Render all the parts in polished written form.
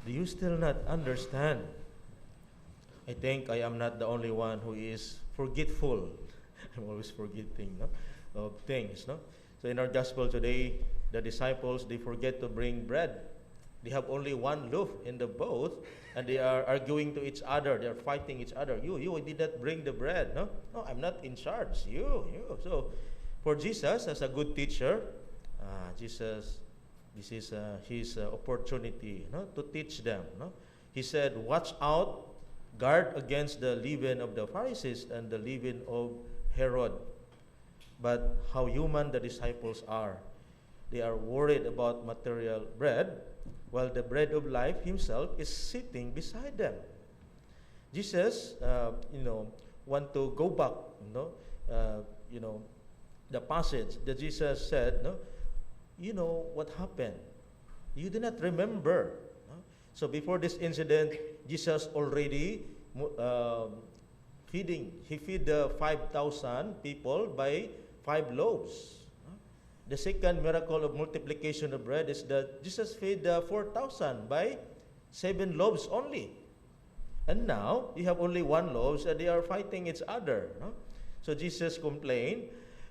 Do you still not understand? I think I am not the only one who is forgetful. I'm always forgetting, no, of things. No? So in our gospel today, the disciples, they forget to bring bread. They have only one loaf in the boat, and they are arguing to each other. They are fighting each other. You did not bring the bread. No, no, I'm not in charge. You. So for Jesus, as a good teacher, Jesus, this is his opportunity, no, to teach them. No? He said, watch out, guard against the leaven of the Pharisees and the leaven of Herod. But how human the disciples are. They are worried about material bread, while the bread of life himself is sitting beside them. Jesus, want to go back, the passage that Jesus said, no, you know what happened. You do not remember. No? So before this incident, Jesus already feeding. He feed the 5,000 people by 5 loaves. The second miracle of multiplication of bread is that Jesus fed the 4,000 by 7 loaves only. And now, you have only 1 loaf and they are fighting each other. No? So Jesus complained,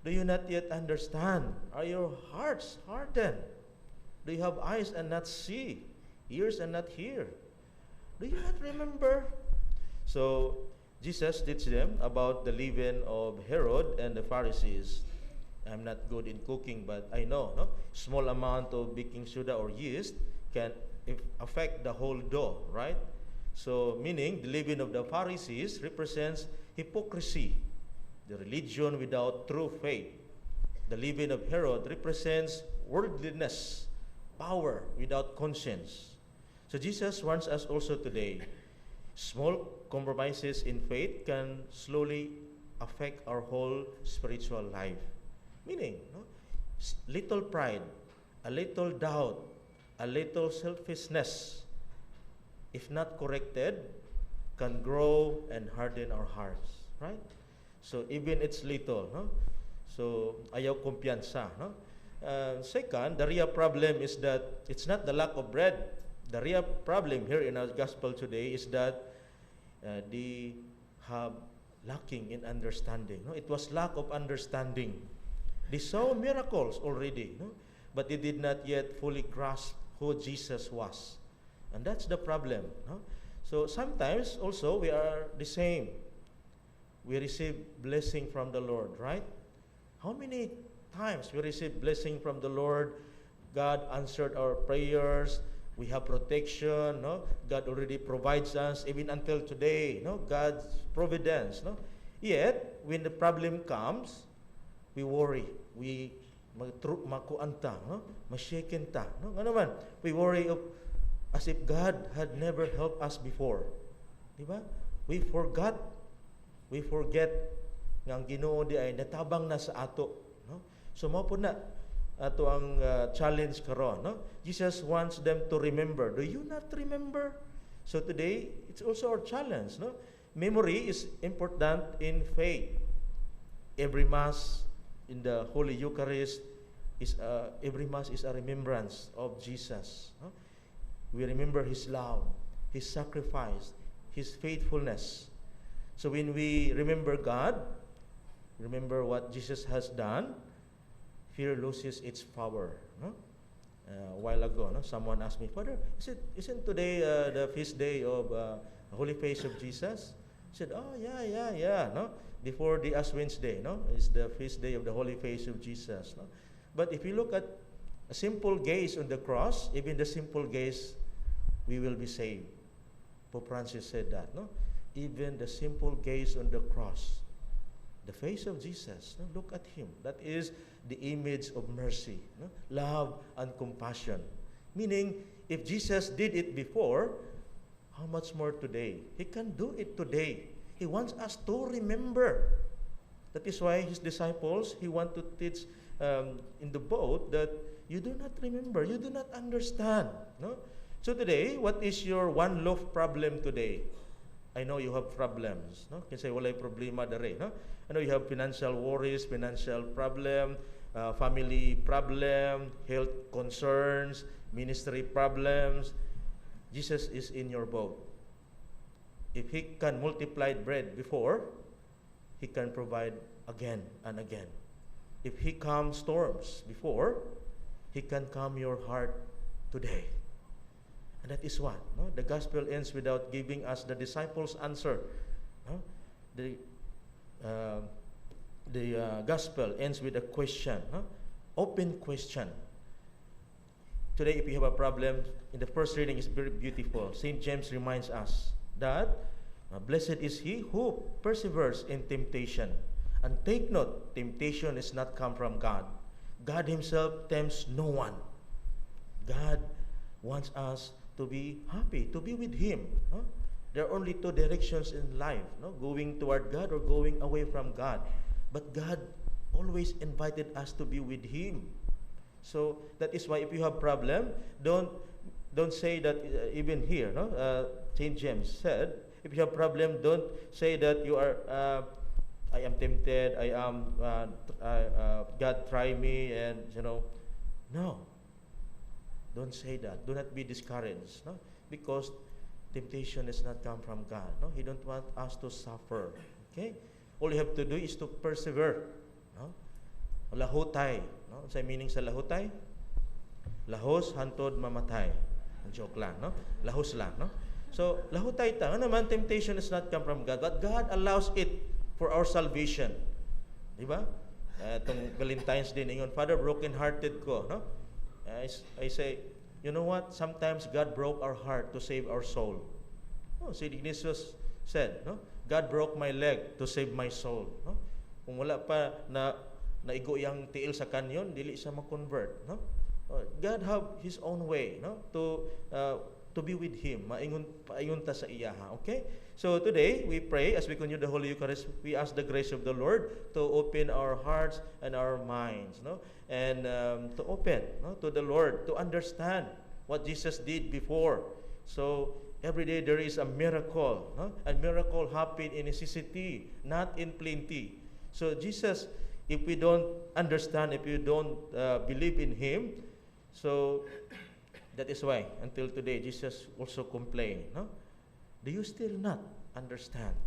do you not yet understand? Are your hearts hardened? Do you have eyes and not see, ears and not hear? Do you not remember? So Jesus teach them about the leaven of Herod and the Pharisees. I'm not good in cooking, but I know, no? Small amount of baking soda or yeast can affect the whole dough, right? So, meaning, the leaven of the Pharisees represents hypocrisy, the religion without true faith. The leaven of Herod represents worldliness, power without conscience. So, Jesus wants us also today. Small compromises in faith can slowly affect our whole spiritual life. Meaning, no? Little pride, a little doubt, a little selfishness, if not corrected, can grow and harden our hearts, right? So even it's little, no? So ayaw kumpiyansa, no? Second, the real problem is that it's not the lack of bread. The real problem here in our gospel today is that they have lacking in understanding. No? It was lack of understanding. They saw miracles already, no? But they did not yet fully grasp who Jesus was. And that's the problem. No? So sometimes also we are the same. We receive blessing from the Lord, right? How many times we receive blessing from the Lord? God answered our prayers. We have protection. No? God already provides us even until today. No? God's providence. No? Yet, when the problem comes, we worry. We makuanta, no? Mashaken ta, no? Ano man? We worry of as if God had never helped us before. Di ba? We forget nga ang Ginoo di ay natabang na sa ato, no? So mao po na ato ang challenge karon, no? Jesus wants them to remember. Do you not remember? So today, it's also our challenge, no? Memory is important in faith. Every Mass in the Holy Eucharist is every Mass is a remembrance of Jesus. No? We remember His love, His sacrifice, His faithfulness. So when we remember God, remember what Jesus has done, fear loses its power. No? A while ago, no? Someone asked me, Father, isn't today the feast day of Holy Face of Jesus? I said, oh, yeah, no? Before the Ash Wednesday, no? It's the feast day of the Holy Face of Jesus, no? But if you look at a simple gaze on the cross, even the simple gaze, we will be saved. Pope Francis said that, no? Even the simple gaze on the cross, the face of Jesus, no? Look at Him. That is the image of mercy, no? Love and compassion. Meaning, if Jesus did it before, how much more today? He can do it today. He wants us to remember. That is why His disciples, He want to teach in the boat that you do not remember, you do not understand. No? So today, what is your one loaf problem today? I know you have problems. No? Can say, walay problema dere. No? I know you have financial worries, financial problem, family problem, health concerns, ministry problems. Jesus is in your boat. If He can multiply bread before, He can provide again and again. If He calmed storms before, He can calm your heart today. And that is what? No? The gospel ends without giving us the disciples' answer. No? The gospel ends with a question, open question. Today, if you have a problem, in the first reading is very beautiful. St. James reminds us that blessed is he who perseveres in temptation. And take note, temptation is not come from God. God Himself tempts no one. God wants us to be happy, to be with Him. There are only two directions in life, going toward God or going away from God. But God always invited us to be with Him. So that is why if you have problem, don't say that even here, St. James said, if you have problem, don't say that you are, I am tempted, I am, God try me, and no. Don't say that. Do not be discouraged, because temptation does not come from God. He don't want us to suffer. Okay? All you have to do is to persevere. Lahutay. Sa meaning sa lahutay? Lahos, hantod, mamatay. Joke lang, Lahos lang, So, lahutay ta. Naman, temptation does not come from God, but God allows it for our salvation. Di ba? Itong Valentine's Day ingon, Father, broken-hearted ko, I say, you know what? Sometimes God broke our heart to save our soul. St. Ignatius said, God broke my leg to save my soul. Kung wala pa na naigo yang tiil sa kanyon, dili siya ma-convert. God have His own way, to be with Him. Paingon ta sa iyaha. Okay? So today, we pray as we continue the Holy Eucharist, we ask the grace of the Lord to open our hearts and our minds, and to open to the Lord, to understand what Jesus did before. So every day there is a miracle. And miracle happen in necessity, not in plenty. So Jesus, if we don't understand, if you don't believe in Him, so that is why until today Jesus also complained. Do you still not understand?